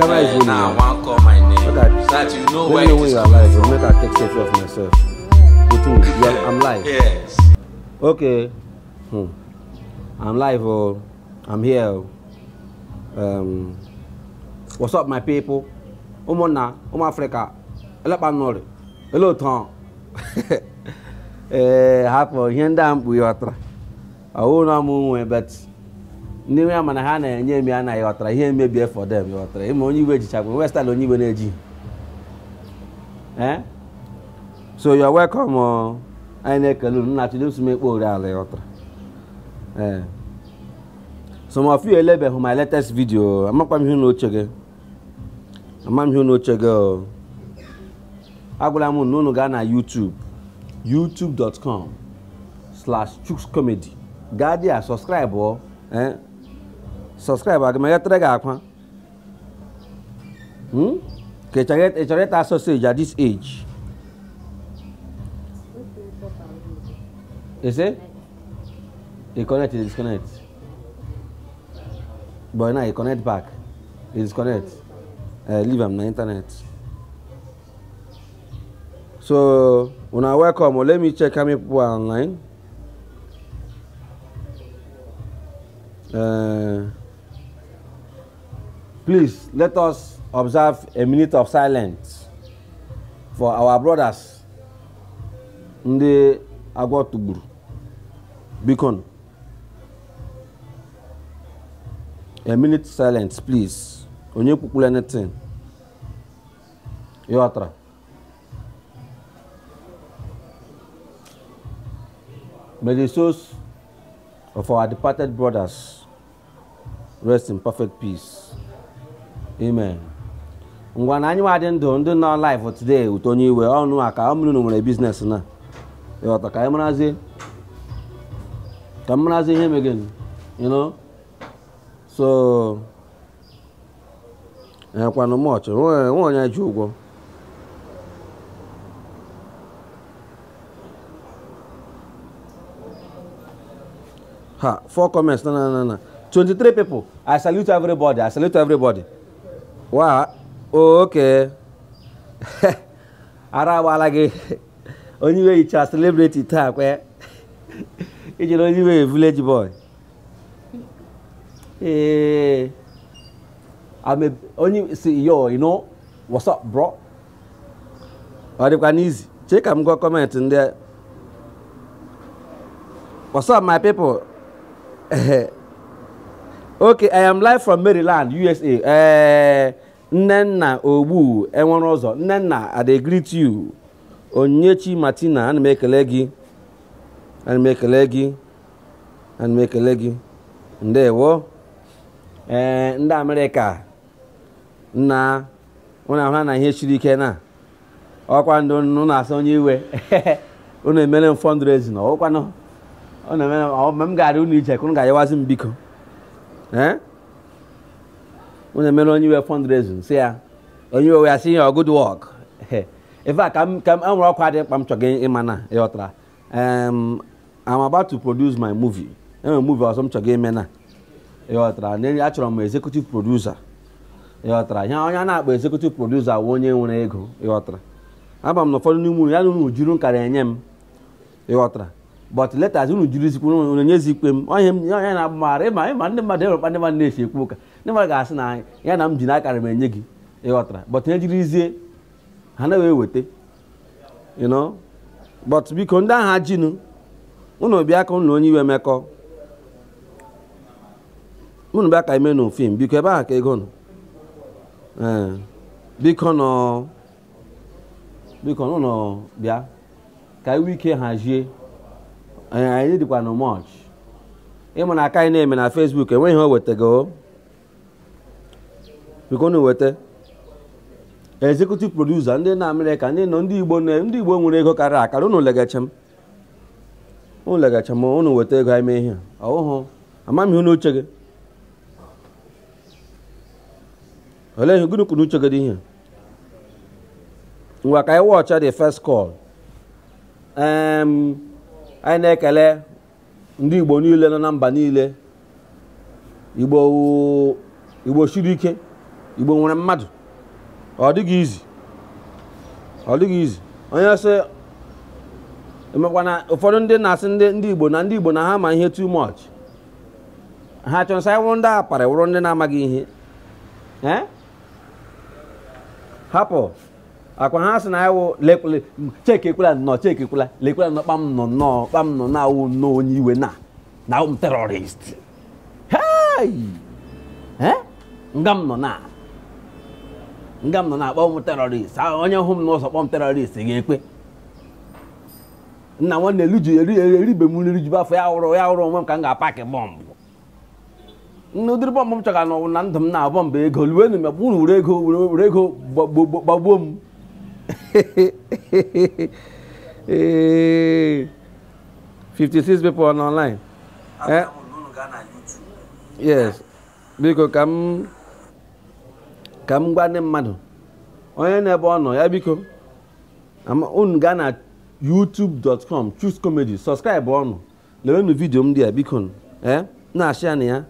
camera is rolling. Now I want call my name. So that you know where when it is you are coming live, from. make I take selfie of myself. I'm live. Yes. Okay. I'm live. Oh, I'm here. What's up, my people? Umona, Africa. Hello, hello, Tom. Hapo hienda mbuyatra. Auna mu but niwe amana ha na enye mi ana yotra ihe mebie for them yotra. Imo Onye Iwe jichakwa we style Onye Iwe na-eji. So you're welcome. I nekelu na today to make ore ala yotra. Some of you elebe who my latest video. Amakwa mi hu no chege. Amam hu no chege. Agula mu no ga na YouTube. youtube.com/chukscomedy. Gadia subscribe or subscribe agama yatrega akwa. Ke chaget sausage at this age. Is it? You connect, you disconnect. But now you connect back. You disconnect. Leave them on the internet. So when I welcome, let me check how many people are online. Please let us observe a minute of silence for our brothers. Ndị Agwatuburu. Beacon. A minute silence, please. Onye kwukwula anything. Yotra. May the souls of our departed brothers rest in perfect peace. Amen. Ngwa na anyị wadị ndụ nọ live today with Onye Iwe ọnụ aka ọmụrụ nwere business na. Yota ka emrazi. Ka emrazi ihe megin. You know? So kwanu much. Onye ji ụgwọ. Ha, 4 comments. No. 23 people. I salute everybody. Wow. Oh, okay. Arawalage. Onye Iwe is a celebrity tag where it's Onye Iwe village boy. I'm a only CEO, you know. What's up, bro? Or you can easy. Check I'm gonna comment in there. What's up, my people? Okay, I am live from Maryland, USA. Nnenna Ogbu Enworozo. Nnenna, I greet you. Onyechi Martina, and make a leggy. And there, wo. Nda America. Na, una na here shirike na. Okwa ndo na so Onye Iwe. Una emele fundraising. Okwa no. Ona me mam ga ru ni je kun ga yawazi mbiko. Una emele Onye Iwe fundraising. Say ya. Onye Iwe we are seeing your good work. In fact, I'm quite imana yotra. I'm about to produce my movie. I'm a movie or some chagame yotra. And then actually I'm executive producer. Yotra. Here na executive producer Onye Iwe ego yotra. I'm not following you. I don't know jurun karenyem yotra. But let us unu juru zikwu onye zikwem. Onye na mare ma ndị mmadụ ebe ndị na-eche ekwu ka. Ndị mmadụ ga-asị na ya na m ji n'aka m enye gị yotra. But ihe jirizie Hana we wete, you know, but because that hajinu, uno biaka uno Onye Iwe meko, uno biaka imeno film because ba ke gono, because uno bia, kai wiki haje, I need to no much. Emo na kai name na Facebook, when you wete go, because no wete. Executive producer ndị na America ndị nọ ndị Igbo nwere ego karịa akara unu legachem unu weta ego ime ihe ọhụụ amam ihe n'oche gị ole ihe gụnụ kwunu uche gị dị ihe ngwa ka anyị watch the first call anyị na-ekele ndị Igbo niile nọ na mba niile Igbo shiri ike Igbo nwere mmadụ ọ dịghị izi onye sị emekwana ụfọdụ ndị na-asị ndị Igbo na ha ma ihe too much ha chọrọ sa wụrụ ndị apara wụrụ ndị na-amaghị ihe hapụ akwa ha sị na ya wụ chekekwala lekwala nọ kpam nọ na-awụ nnọọ onye iwe na awụ m terrorist nga m nọ na akpọ m terrorist onye hụ m n'ụzọ kpọm terrorist ga-ekwe nna nwanne eribe m nri rijuba afọ ya hụrụ onwe m ka m ga-apakị bọmbụ n'ụdịrị bọmbụ m chọga n'ọwụ na ndụ m na bọmbụ ego luenu m unu were ego gbagbuo m 56 people on online. Yes. Biko ka m gwa ndị mmadụ onye na-ebe ọ nọ ya biko unu gaa na youtube.com Chuks comedy subscribe ọnụ lewenụ vidio m dị a biko na-ashịa na ya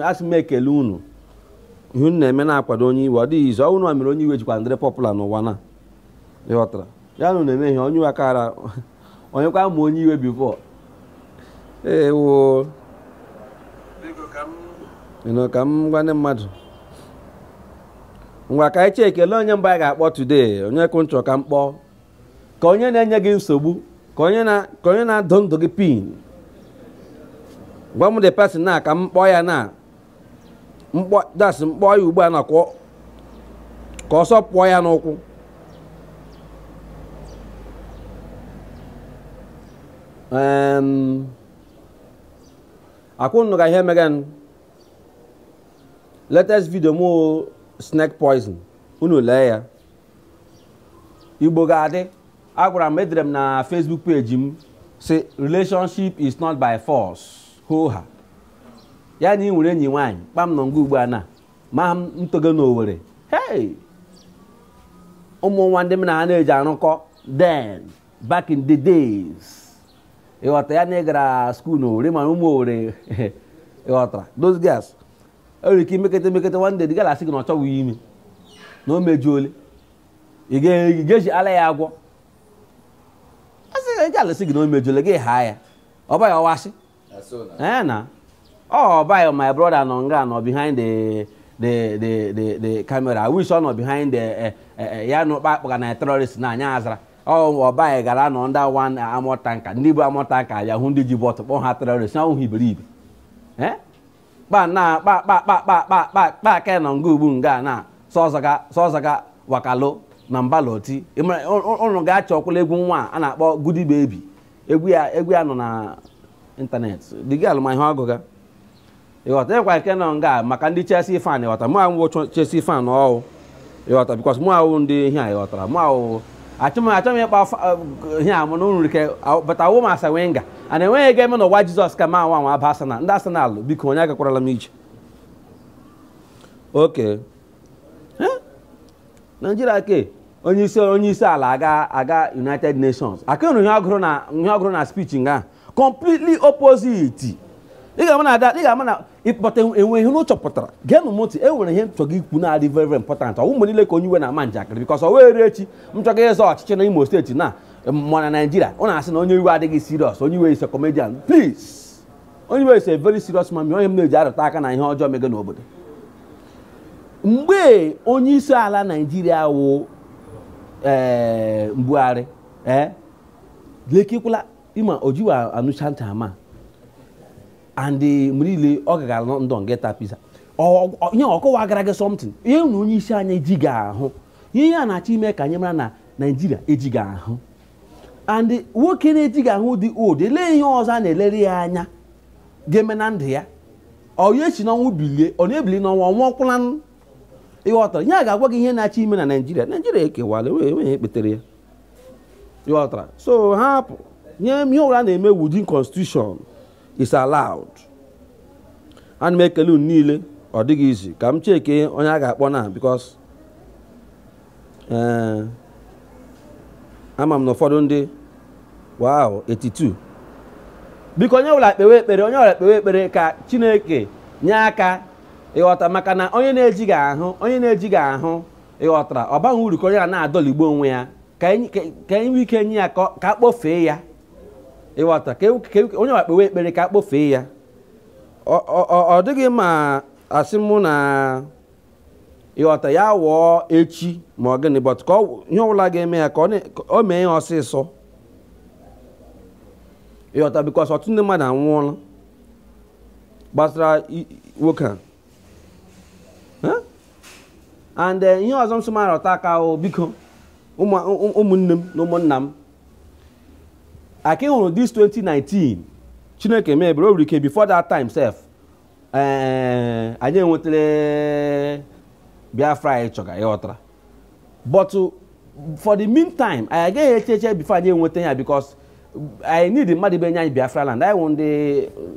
asị m ekele unu ihe unu na-eme na-akwado onye iwe ọ dịghị izu ọnwụ na mere onye iwe jikwa ndịrị popular n'ụwa na ịghọtara ya na na-eme ihe onye iwe akara onye kwa ma onye iwe bifo ewo ka m gwa ndị mmadụ ngwa ka anyị chee ekele onye mba anyị ga-akpọ today onye kwụ nchọ ka m kpọọ ka onye na-enye gị nsogbu ka onye na-adụ ndụ gị pin gwa m the person na ka m kpọọ ya na mkpọọ ya ugbu a na ka ọsọ pụọ ya n'ụkwụ akwụnụ ga ihe megan latest video mo snake poison unu lee ya Igbo ga-adị agwara m edere m na Facebook page m say relationship is not by force ha ya na ị nwere enyi nwaanyị kpam nọ nga ugbu a na ma m ntogo n'Owerri ụmụ nwa ndị m na ha na-eji arụkọ then back in the days ịghọta ya na ị gara school n'Owerri mana ụmụ Owerri ịghọtara those guys enwere ike imekete nwanne dị gala asị gị na ọ chọghị ime na o mejuole ị ga-eji ala ya agwọ asị ga alụsị gị na o mejuole gị ha ya ọ baghị ọwasị na ọ baghị my brother nọ nga nọ behind the camera. I wish ọ nọ behind the ya na ụkpa akpaga na terrorist na anya azara ọ baghị gara nọ under one amọ tanka ndị bụ amọ tanka ya hụ ndị ji bọtụ kpọ ha terrorist na ahụhụ iberibe kpa ke nọ nga ugbu nga na sọzaga wakalo na mbaloti ụnụ ga-achọkwala egwu nwa a na-akpọ Goody Baby egwu ya nọ na ịntanetị dịga alụmahịa ọgụga ịghọta ekwa nke nọ nga maka ndị Chelsea fan ịghọta mụ awụ Chelsea fan ọwụ ịghọta bikos mụ awụ ndị ihe a ịghọtara mụ awụ achọghị ịkpa ihe a mụ na ụnụ rike bata awụ ma asa Wenga a na-enweghị ego eme n'ụwa Jizọs ka ma nwa aba Arsenal ndị Arsenal biko onye agakwarala m ije oke Nigeria ke onye isi ala aga United Nations akụrụ ihe ọgụrụ na speech nga completely opposite ị ga-ama na ịkpọta enwe ihe n'ụchọpụtara geenụ moto enwere ihe nchọga ikwu na-adị very very important ọwụ mgbe niile ka onye iwe na-ama njakịrị because ọ were echi m chọga ịzọ ọchịchị na Imo steeti na na Nigeria ọ na-asị na onye iwe adịghị serious onye iwe is a comedian please onye iwe is a very serious man onye m na-eji arụta aka na ihe ọjọọ mege n'obodo mgbe onye isi ala Nigeria wụ Buhari lekikwala ịma ojiwa anụcha ntị ama and mrile ọ gagara ndọ ngeta pizza ihe ọkọwa gara gị something ihe na onye isi anya ejighị ahụ ihe ya na-achọ ime ka anyị mara na Nigeria ejighị ahụ and nwoke na-ejighị ahụ dị old ele ihe ọzọ a na-elere ya anya ga-eme na ndụ ya ọ ya echi n'ọnwụ bilie ọ na-ebili n'ọnwa ọnwa ọkwụla ịghọtara ihe a ga-agwa gị ihe na-achọ ime na Nigeria ekewala enweghị ekpetere ya ịghọtara so hapụ nye ihe ọbụla na-eme within constitution is allowed. Ana m ekele unu niile ọ dịghị izi ka m cheke onye a ga-akpọ na because ama m na ụfọdụ ndị wow 82 biko onye ọbụla kpewe ekpere ka Chineke nye aka ịghọta maka na onye na-ejighị ahụ ịghọtara ọ baghị uru ka onye na-adọligbo onwe ya ka enwe ike nye ya ka akpọfee ya ịghọta ka onye wakpewe ekpere ka akpọfee ya ọ dịghị ma asị mụ na ịghọta ya wụọ echi ma ọ gịnị but ka ihe ọbụla ga-eme ya ka ọ mee ya ọsịsọ ịghọta because ọtụtụ ndị mmadụ anwụọla gbasara nwoke a and ihe ọzọ m sị ọta aka biko ụmụnne m na ụmụnna m aka hụrụ this 2019 Chineke mebere o nwere ike before that time sef anyị enwetara Biafra anyị chọga ịghọtara but for the meantime anyị agaghị eche before anyị enweta ya because I need mmadụ ibe nye anyị Biafra land anyị wụ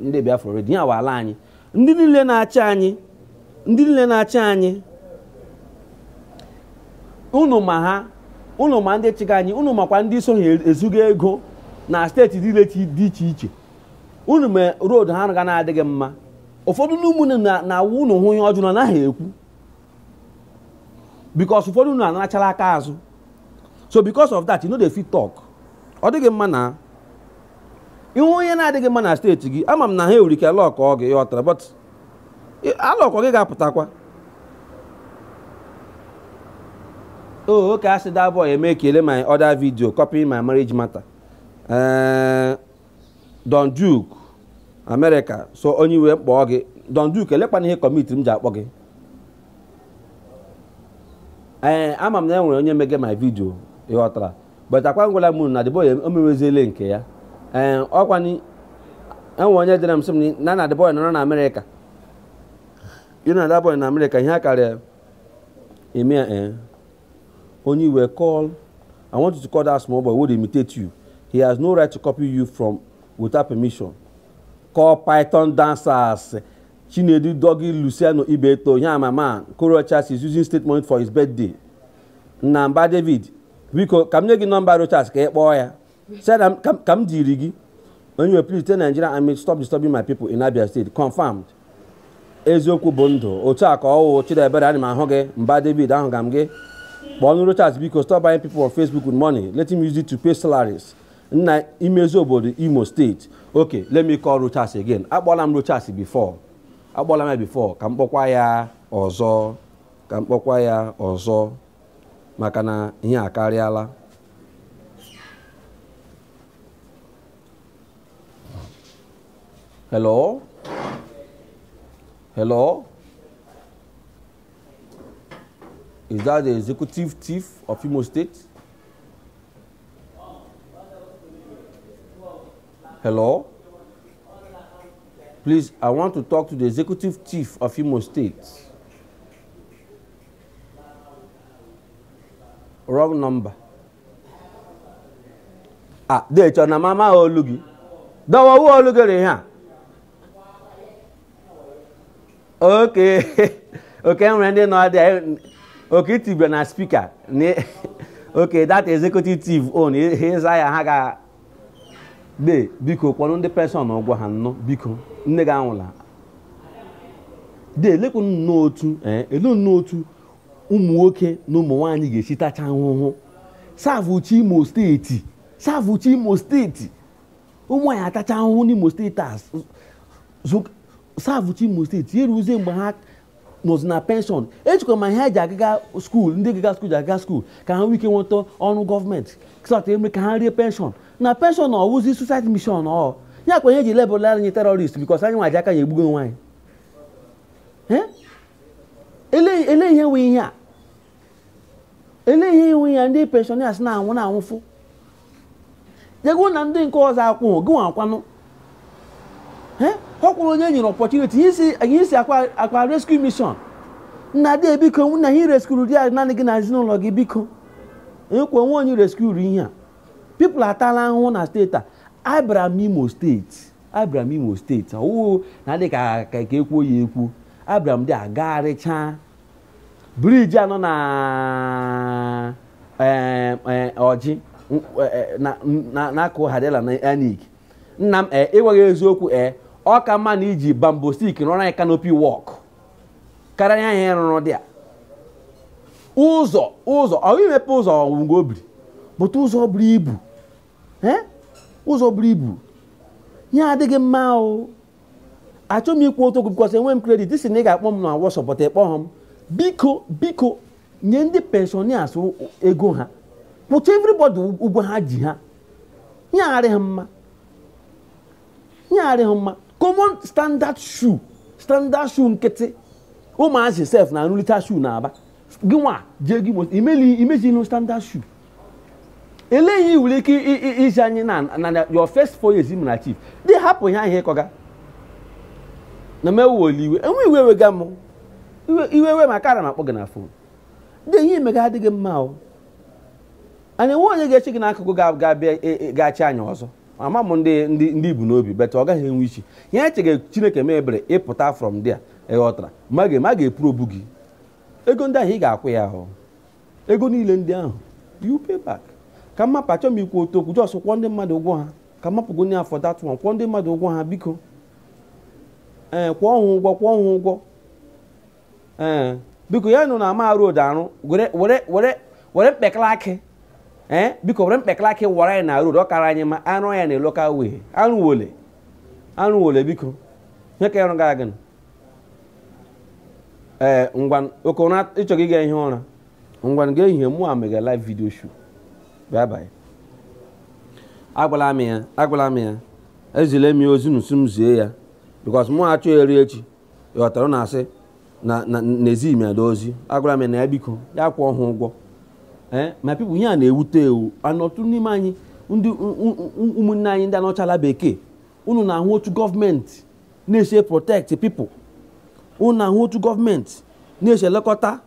ndị Biafra already ya wala anyị ndị niile na-achị anyị unu ma ndị chịga anyị unu makwa ndị so ha ezugo ego na steeti dị iche iche unu mee road ha ga na-adịghị mma ụfọdụ n'ụmụnne na-awụ unu hụ ihe ọjọọ anaghị ekwu because ụfọdụ unu anachara aka azụ so because of that you know dey fit talk ọ dịghị mma na ihu onye na-adịghị mma na steeti gị ama m na ha ewere ike alọkọ ọ gị ịghọtara but alọkọ gị ga-apụtakwa okay I said that boy eme kele my other video copying my marriage matter Don Duke America so Onye Iwe kpọọ gị Don Duke elekwana ihe kọmiti m ji akpọ gị ama m na enwere onye mege my video ịghọtara but akwa ngwala m na the boy o meweziele nke ya ọkwani enwe onye dịra m sị m na the boy nọ na America na that boy na America ihe akarịa eme Onye Iwe call I want you to call that small boy who would imitate you. He has no right to copy you from without permission. Call Python dancers. Chinedu Doggy Luciano Ibeto. Yeah, my man. Rochas is using state money for his birthday. Namba David. Wiko, come you number Rochas? Boy. Said come dirigi. Onye Iwe, please tell Nigeria I may stop disturbing my people in Abia State. Confirmed. Ezoku Bondo. Ochaka Chida Beda Anima Hoge. Mba David Ahangamge. But Governor Rochas because stop buying people on Facebook with money. Let him use it to pay salaries. Na imezo body Imo State. Okay, let me call Rochas again. Abolam Rochas before. Abolam before. Kampokwa ya ozo. Kampokwa ya ozo. Makana ihe akariala. Hello? Hello? Is that the executive chief of Imo State? Hello? Please, I want to talk to the executive chief of Imo State. Wrong number. There is na mama olugi. Dawa wo olugi here. Okay. Okay, I'm ready now there. Okay, Tibre na speaker. Okay, that executive chief own. Here's I haga. Be biko kwanu ndị person ogwa ha no biko nne ga anwụla. De lekwu n'otu elu n'otu ụmụ nwoke na ụmụ nwaanyị ga-esitacha ahụhụ. Savuchi Imo State. Savuchi Imo State. Ụmụ anyị atacha ahụhụ n'Imo State as. Savuchi Imo State. Yeruze mgbe ha nọzi na pension ejikọ ma ihe ji agaga school ndị gaga school ji agaga school ka ha wike nweta ọrụ gọọmenti kisọta eme ka ha rie pension na pension na ọwụzi suicide mission ọ ya kwa ihe ji lebel anyị terrorist because anyị nwaji aka ya egbugo nwaanyị ele ihe nwe ihe a ele ihe nwe ya ndị pensioners na-anwụ na-anwụfụ jego na ndị nke ọzọ akwụ gị nwa akwanụ ọ kwụrụ onye nyere opportunity isi akwa rescue mission nna dị biko na hi rescue dị naanị gị na ezinụlọ gị biko ekwe nwe onye rescue ihe a people atala ahụhụ na steeti a Abraham Imo State ọwụ na dị ka ekwuo ya ekwu Abraham dị agagharịcha briji anọ na ọjị na-akụ hadela na anik nna m ịgwaghị eziokwu ọ ka mma na iji bamboo stick rụrụ anyị canopy walk karịa ihe rụrụ dị a ụzọ ọ imepe ụzọ ngwa obiri bụta ụzọ buru ibu ụzọ buru ibu ya adịghị mma o achọghị m ikwu otu okwu because enwe m kredit isi na ị ga-akpọ m na WhatsApp pụta ịkpọ m biko nye ndị penshọnias ego ha pụta everybody ụgwọ ha ji ha ya adịghị mma common standard shoe nkịtị ụmụazị sef na arụlita shoe na-aba gị nwa jee gị imeji ilu standard shoe eleghị nwere ike iji anyị na your first 4 years m na chief dị hapụ ya ihe ịkọga na mewoli iwe enwe iwe wega m iwe maka ara m akpọ gị na fon dị ihe emega adịghị mma o anyị nwe onye ga-eche gị n'akụkụ ga-achị anya ọzọ ama m ndị ibu n'obi beta ọ gaghị enwe isi ihe echeghị Chineke mee ebere ịpụta from there ịghọtara ma ga-epuru obu gị ego ndị ahụ ị ga-akwụ ya ahụ ego niile ndị ahụ you pay back ka mmapụ achọ m ikwu otu okwu jọs kwụọ ndị mmadụ ụgwọ ha ka mmapụgo nye afọ that one kwụọ ndị mmadụ ụgwọ ha biko kwụọ ha ụgwọ biko ya nụ na ama road arụ were mkpekala biko were mkpekala akị wara ya na road ọ kara anyị ma arụ ya na local way arụ wole biko nye ka ịrụ gara gị ngwa oke ụra ịchọghị ịga ihe ụra ngwa ga-ehihie mụ a mega live video show bye agwala m ya ezile m ya ozi n'usu m zie ya because mụ achọ eri echi ịghọtara na-asị n'ezi ime ada ozi agwala m ya na ya biko ya kwụọ ha ụgwọ ma pipu ihe a na-ewute ewu anọtụ n'ime anyị ndị ụmụnne anyị ndị anọchala bekee unu na-ahụ otu gọọmenti na-ese protect people unu na-ahụ otu gọọmenti na-ese elekọta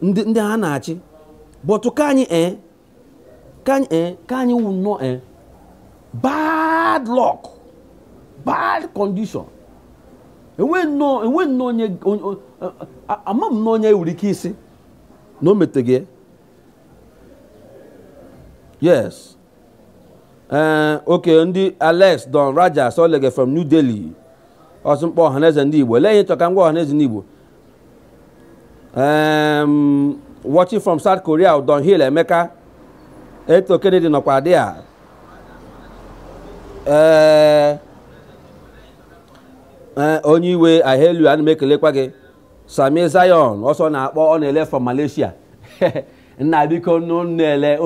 ndị ha na-achị bọtụ ka anyị wụ nnọọ bad luck bad condition enwe nnọọ onye ama m n'onye nwere ike isi na o meteghị yes okay ndị Alex Don Raja Solege from New Delhi ọsụmkpọ ọhaneze ndị Igbo lee ihe chọka ngwa ọhaneze ndị Igbo watching from South Korea Don Hill Emeka Eto Kennedy nọkwa dị a Onye Iwe ahelu ana m ekelekwa gị Sami Zion ọsọ na-akpọ ọ na-ele from Malaysia nna biko nnele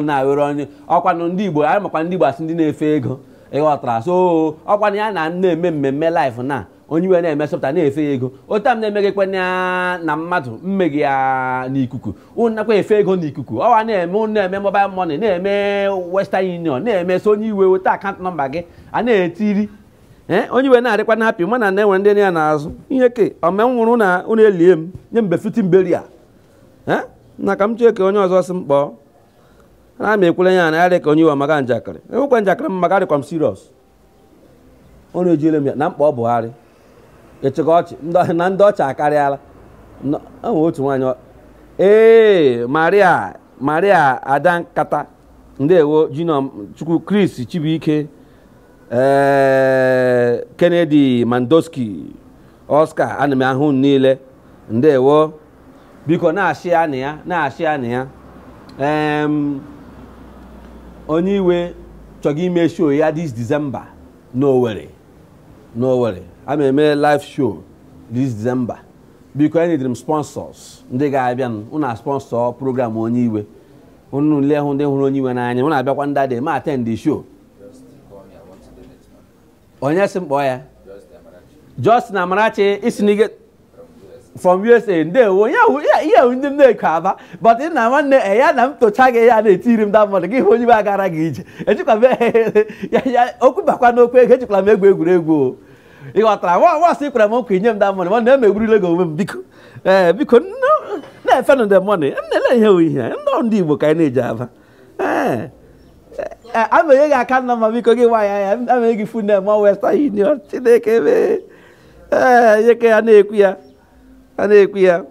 na-awere onye ọkwanụ ndị Igbo anyị makwa ndị Igbo asị ndị na-efe ego ịghọtara so ọkwanụ ya na na-eme mmemme life na Onye Iwe na-emesọpụta na-efe ego otu m na-emegekwe na mmadụ mmegị ya n'ikuku unu nakwa efe ego n'ikuku ọwa na-eme mobile money na-eme Western Union na-eme so Onye Iwe weta akaụntụ nọmba gị a na-etiri Onye Iwe na-adịkwa na happy mana na-enwe ndị ya n'azụ ihe ke ome m nwụrụ na unu elie m nye mbe fitin beria na ka m cheke onye ọzọ si mkpọ na m ekwule ya na ya dị ka Onye Iwe maka njakịrị enwekwa njakịrị m maka dịkwa m serious ọ na-ejile m ya na mkpọ Buhari echeka ọchị na ndị ọcha akarịala otu nwaanyị Maria Ada Nkata ndewo Junior Chukwu Chris Chibuike Kennedy Mandoski Oscar ana m ahụ niile ndewo biko na-achị ya Onye Iwe chọga ime show ya this December n'Owerri I'm eme live show this December biko I need them sponsors ndị ga-abịa unu sponsor program Onye Iwe unu lee hụ ndị hụrụ Onye Iwe n'anya unu abịakwa ndị dị ma attend the show onye si mkpọ ya Justin Amarachi isi n'ige from USA ndewo ya ndị m na-eko aba but na nwanne ya na m tocha gị ya na-etiri m da mmadụ gị Onye Iwe agara gị ije ejikwa ya okwu bakwa n'okwu ego ejikwala m egwuregwu ịghọtara wasị kwara m okwu inye m da mmadụ mana emegburule gị onwe m biko na-efe nụ ndị mmadụ m na-ele ihe ndị Igbo ka anyị na-eji aba amenye gị aka nna ma biko gị nwaanyị ya amenye gị fune ma Western Union Chineke mee yeke ya na-ekwu ya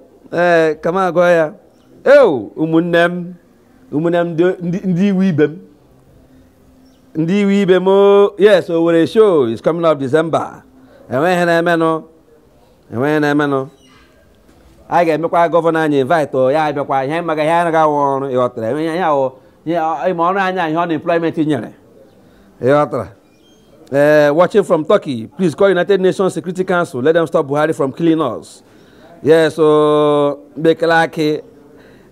ka m agwa ya ụmụnne m ndị iwe ibe m yes Owerri show is coming up December enweghị na-emenụ I get me kwa governor and invite or ya be kwa him maga ya ga won yotra ya o ya mo na anya unemployment nyere yotra. Watching from Turkey, please call United Nations Security Council. Let them stop Buhari from killing us. Yeah, so Bekelake,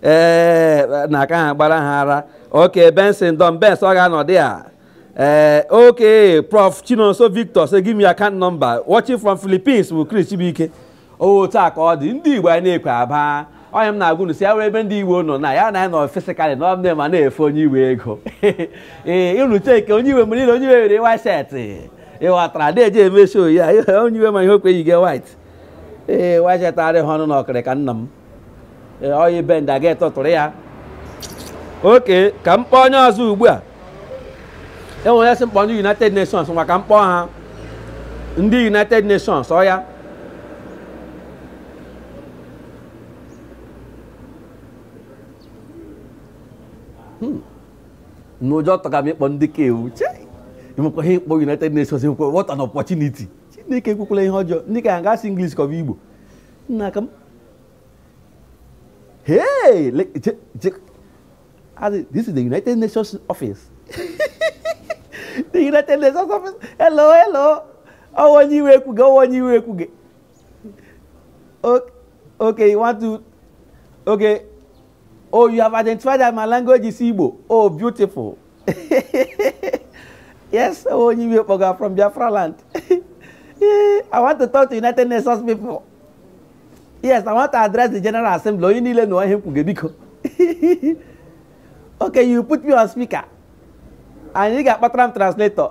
Naka Balahara. Okay, Benson, Don Ben, so I know there. Okay, Prof. Chino, so Victor, so give me a account number. Watching from Philippines with Chris Chibike. Oh, talk all the indeed by Neka. I am now going to say, I remember the one on I know physically, no name and for Onye Iwe go. You will take Onye Iwe, Onye Iwe, they were set. You are trading, show ya. Onye Iwe, my hope you get white. Why should I honor no correct and numb? All you bend, I get to there. Okay, come on, Azubua. There was some on the United Nations, so I come on in the United Nations, oh yeah. No job to come on the queue. You must hate United Nations. What an opportunity. Nika Kukulay Hojo, Nika and Gas English Covibo. Nakam. Hey, this is the United Nations office. The United Nations office. Hello, hello. Oh, Onye Iwe could go, Onye Iwe could get. Okay, you want to. Okay. Oh, you have identified that my language is Igbo. Oh, beautiful. Yes, Onye Iwe from Biafra land. I want to talk to United Nations people. Yes, I want to address the General Assembly. You need to know him. Okay, you put me on speaker. And you got Patram translator.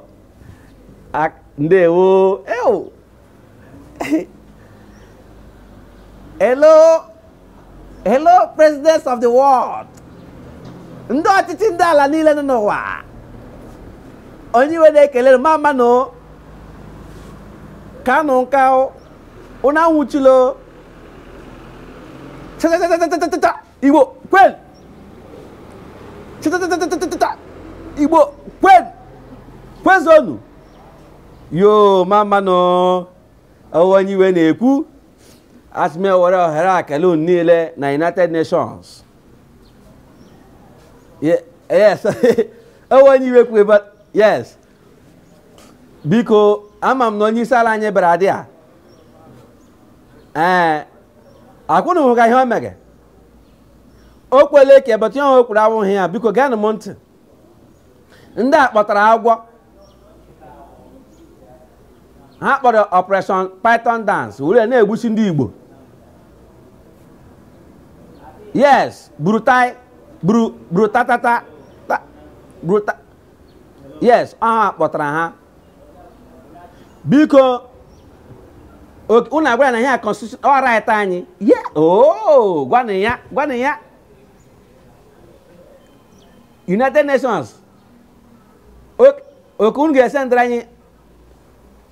Hello. Hello, presidents of the world. Ndo atitindala nile no wa. Onye Iwe na-ekele mama no. Kanu nkao. Una nwuchilo. Igbo, kwen. Igbo, kwen. Kwezonu. Yo, mama no. Onye Iwe na-ekwu. As me were Herak alone nearly na United Nations. Yeah, yes. Onye Iwe but yes. Because amam no ni sala nye bradia. Akunu ho ga ihe omege. Okwele ke but yon okwura wo hia because ga no month. Nda akpotara agwo. Ha kpọrọ Operation Python Dance. Ure na-egbusi ndị Igbo. Yes, brutal, brutatata, brutal. Yes, kpọtara ha. Biko, una gwa na ya constitution, all right anyị. Yeah, oh, gwana ya. United Nations. Okun ga-send anyị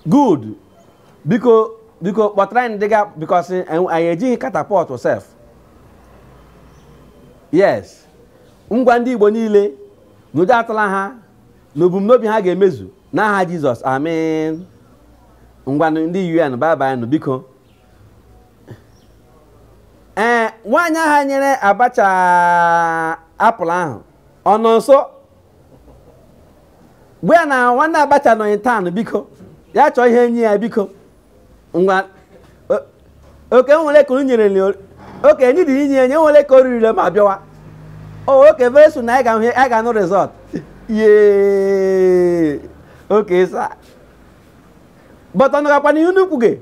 good. Biko kpọtara anyị dịga because anyị ejighị catapult self. Yes. Ngwa ndị Igbo niile n'ụdị atụla ha n'obumnobi ha ga-emezu n'aha Jizọs. Amen. Ngwa ndị UN bye nụ biko. Nwaanyị ha nyere Abacha apụl ahụ ọ nọ nso? Gbe ya na nwanne Abacha nọ ịtan biko. Ya chọọ ihe enyi ya biko. Ngwa oke nwere ka nyere ni oke enyi dị inye enye nwere ka orire ma bịawa. Oh, okay, very soon I got no result. Yeah. Okay, sir. But on the company you know,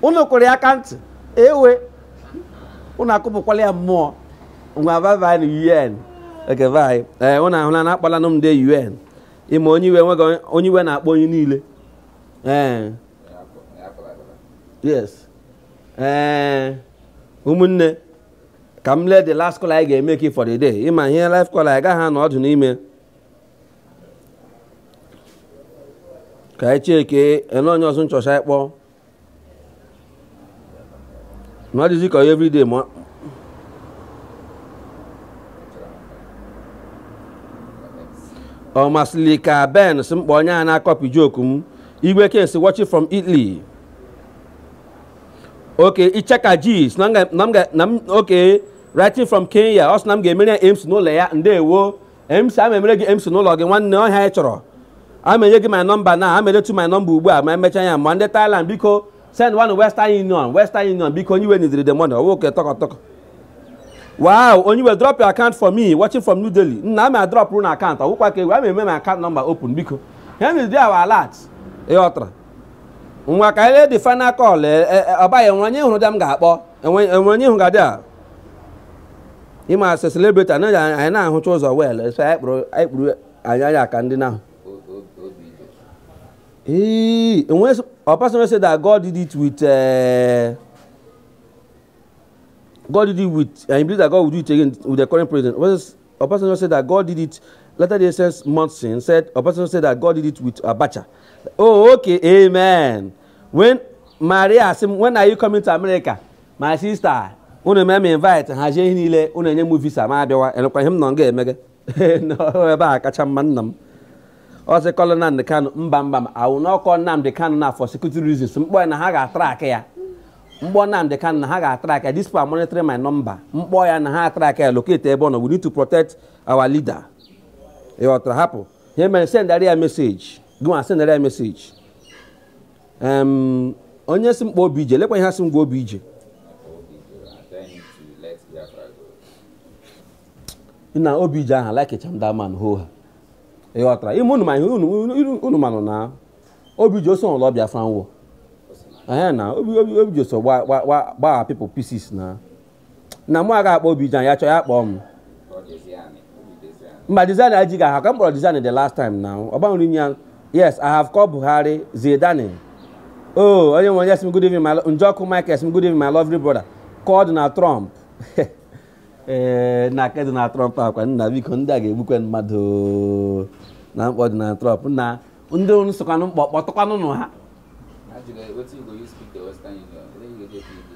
Uno Korea can't. Ewe. Una couple qualia more. Una va in UN. Okay, bye. Una na palanum de UN. Onye Iwe na akpọ niile. Yes. Umunne. Come let the last call I get make it for the day. In my here life call I got hand out n'ime. Ka I check and on your son church akpo. Not easy call every day mo. O maslika Ben simple nya na copy joke Igwe Kensi watching from Italy. Okay, Icheka G's. Okay, writing from Kenya. Also, I'm getting Ames no layer and they wo. Ames, I'm a Ames no log. One no high. I'm going to give my number now. I'm going to my number. I'm going to Monday Thailand because send one Western Union because you need the money. Okay, talk. Wow, Onye Iwe drop your account for me. Watching from New Delhi. Now I'm drop one account. I will make my account number open because here is there our alerts. Nwa ka ile the final call obaye nwanye hunu dam ga-akpọ enwenye hunu ga-ada ima as a celebrity na na ahụ ụzọ well so I kpuru anya ya ka ndị na enwe a person said that God did it with and I believe that God will do it again with the current president. A person said that God did it later day since months since said a person said that God did it with Abacha. Oh, okay, amen. When Maria asked him, when are you coming to America? My sister, una me invite, haje hinile, una nye movie sa ma biwa, and kwa him nonge mege. No, eba kacha mannam. Also call Nnamdi Kanu, mbam. I will not call Nnamdi Kanu now for security reasons. Mboy na haga track ya. Mboy Nnamdi Kanu na haga track ya. This people are monitoring my number. Mboy na haga track ya locate ebono. We need to protect our leader. What happen? He may send a message. Go and send a message. Onye simple BJ. Let me have some go BJ. Ina OBJ I like it. I'm that man who. You try. You man, you man na. OBJ so love your friend wo. Na OBJ so why people pieces na. Na mo aga OBJ ya cho ya kpom. My designer I come for design the last time now. About yes, I have called Buhari Zidane. Oh, anyone yes, good evening, my Njoku Mike, yes, good evening, my lovely brother. Called Donald Trump. Na Donald Trump, na we conduct a book and mado. Na Donald Trump. Na undo sokanu botokanu no ha.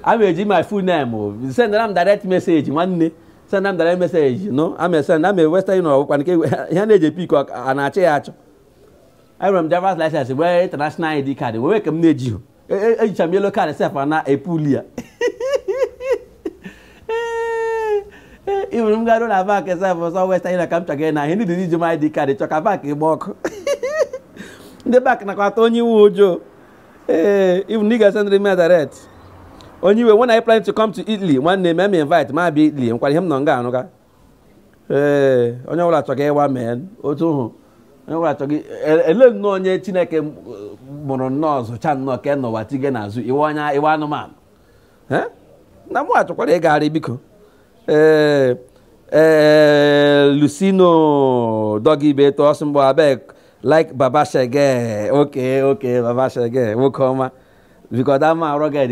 I will my full name. Send them direct message one day. Send them direct message, you know. I'm a Western Union. I remember driver's license, where international ID card, we welcome you. A yellow card itself and not a pulia. Even I don't have back as I was always saying I come to again. I need to use my ID card, talk back a walk. The back na Onye Iwe. Even niggas send me direct. Onye Iwe, when I plan to come to Italy, one day me invite my be Italy and call him Nonga Noga. Onye Iwe talk one man, Otu. Onye Iwe talk a little no nye Chineke mononos chan no ken no watige na azu iwa no man. Na mo atokwa e gari biko. Lucino doggy beto osmbo abeg like Baba Shege. Okay, Baba Shege. Wo come. Because that man rugged,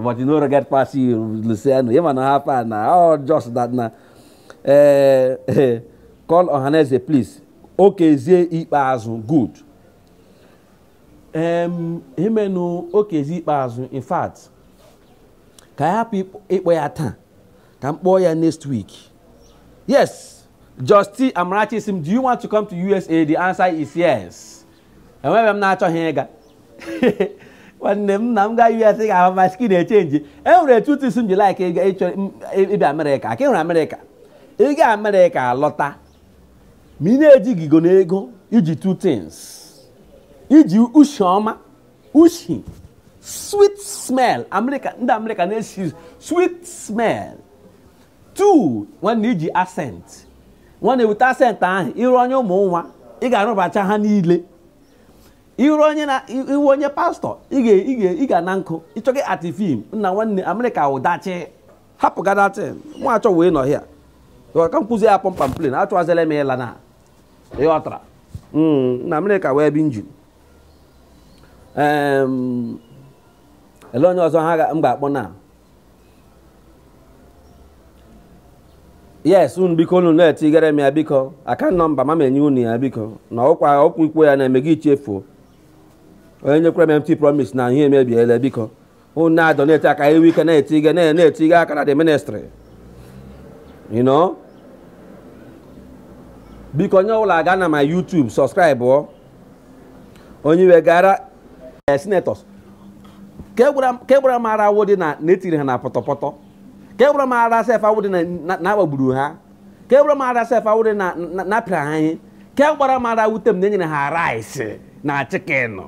but you know rugged pass you, Luciano. You man have fun now. Oh, just that now. Call Ohaneze, please. Okay, ze ipazu good. Himenu okay ze ipazu. In fact, can I help people atan? Can boy next week? Yes. Justy, I'm writing him. Do you want to come to USA? The answer is yes. And when I'm not here, when them guy you think I have my skin change. Every 2 things be like America. I came from America. America lotta. Mine gigo nego. Iji 2 things. Iji ushoma. Ushi. Sweet smell. America nation. Sweet smell. 2. One iji accent. One with accent. Ironyo mowa. Iga no bacha ha niile. Ironye pastor. Iga nanko. Ichoke atifim. Na one America o dache. Hapo gadate. Mo acho we no here. You can push up on pamphlet. Acho azele me la na. E otra. Na America we binju. Elonyo ozo ha mba akpo na. Yes, biko nu net igere me biko. Aka number mama enyu ni biko. Na okwa okwu ikwo ya na emegi chefu. Onye kwere empty promise na ihe me biele biko. Na donate aka e week na etige na etige aka na the ministry. You know? Biko nyo ula ga na my YouTube subscribe o. Onye Iwe gara Senators. Kebra mara wodi na netiri ha na potopoto. Kebra mara sef awodi na wagburu ha. Kebra mara sef awodi na pra han. Kebra mara wutem na nyina ha rice na chicken.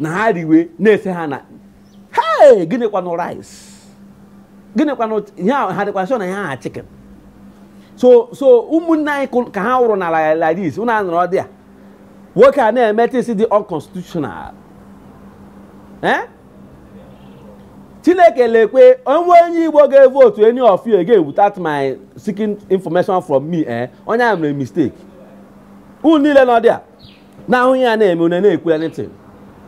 Na ha riwe na ese ha na. Hey, gịnị kwa no rice. Gịnị kwa no ya ha de kwa so na ha chicken. So umunna ka ha wuru na like this. Una nro dia. What can I make it the unconstitutional? Chineke lekwe onye Igbo ga vote any of you again without my seeking information from me onye am a mistake. Unile no there. Now onye na eme na ekwu anything.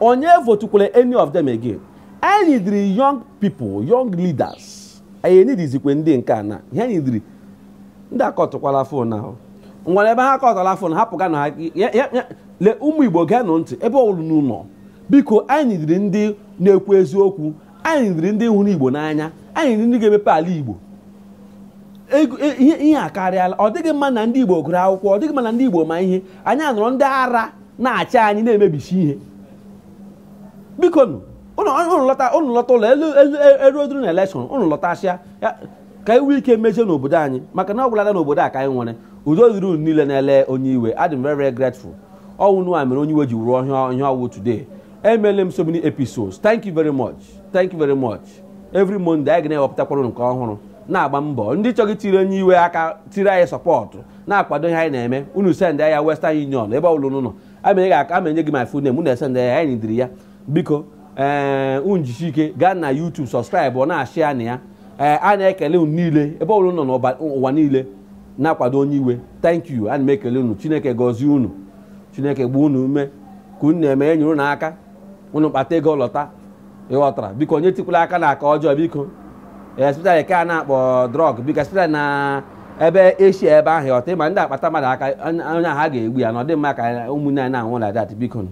Onye vote kwule any of them again. I need the young people, young leaders. I need izikwe ndị nke na. He need ndị akọtụkwala phone now. Ngwale ebe ha akọtụla phone hapụ ga na le ụmụ Igbo ga nọ ntị ebe ọlụ n'ụlọ. Biko anyị ndiri ndị na-ekwu eziokwu, anyị ndiri ndị hụrụ Igbo n'anya, anyị ndiri ndị ga-emepe ala Igbo. Ihe akarịala, ọ dịghị mma na ndị Igbo gụrụ akwụkwọ, ọ dịghị mma na ndị Igbo ma ihe, anyị anọrọ ndị ara na-achị anyị na-emebishi ihe. Biko unu lọta ụlọ eruoduru na elekshọn, unu lọtasịa ka iwe ike meje n'obodo anyị, maka na ọ gwụlala n'obodo a ka anyị nwere. Udo dịrị unu niile na-ele Onye Iwe. I'm very grateful. All nu mere Onye Iwe ji wuru ihe ọwụ today. MLM so many episodes. Thank you very much. Thank you very much. Every Monday I ga-ewepụtakwara nke ọhụrụ na-agba mbọ. Ndị chọrọ itiri Onye Iwe aka tiri anyị support na-akwado ihe anyị na-eme. Unu send ya Western Union ebe ọbụla unu nọ. Amenye gị my full name. Unu send ya anyị ndiri ya. Biko unu jisike gaa na YouTube subscribe ọ na-ashare na ya. A na-ekele unu niile ebe ọbụla unu nọ n'ụwa niile na-akwado Onye Iwe. Thank you. A na-ekele unu. Chineke gọzie unu. Chineke gbuo unu ume ka unu na-eme enyi unu n'aka. Unu kpata ego lọta ịghọtara. Biko onye tikwula aka na aka ọjọọ biko. Especially ka a na-akpọ drug biko especially na ebe Asia ebe ahụ ịghọta ma ndị akpata mmadụ aka onye ha ga-egbu ya na ọ dị mma ka ụmụnne anyị na-anwụ like that biko.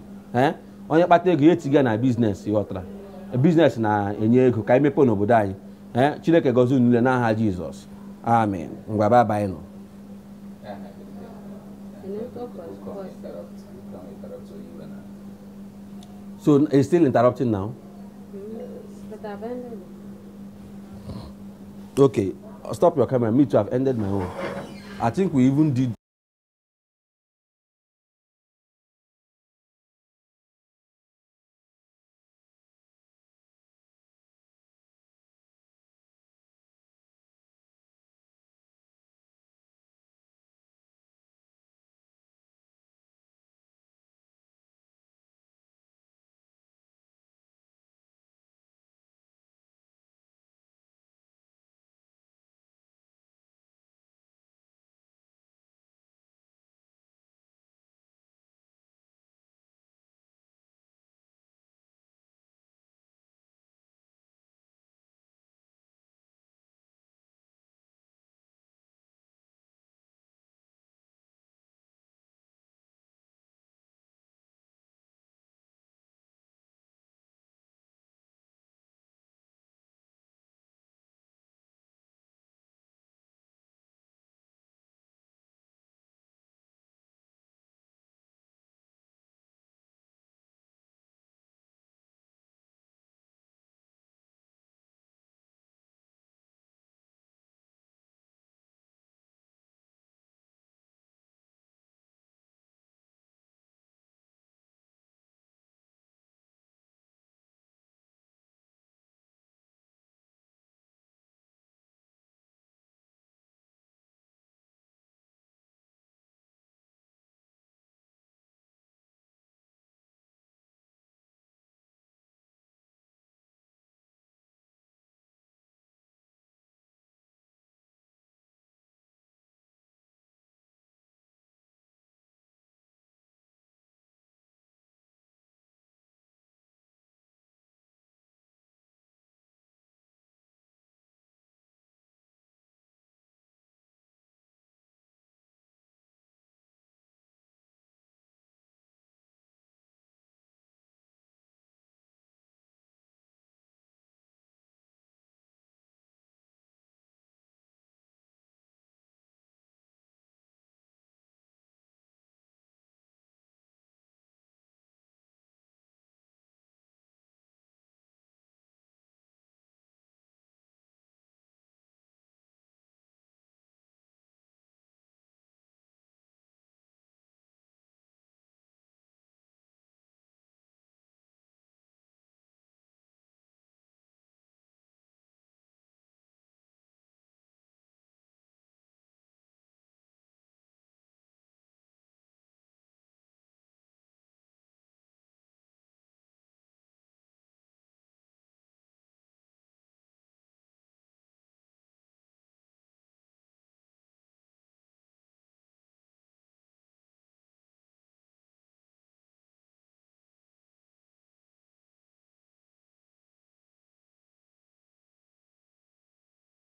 Onye kpata ego ya etiga na biznes ịghọtara. Biznes na-enye ego ka anyị mepee n'obodo anyị. Chineke gọzie unu niile n'aha Jizọs. Amen. Ngwa bye bye nọ. So it's still interrupting now? But I've ended. Okay, stop your camera. Me too, I've ended my own. I think we even did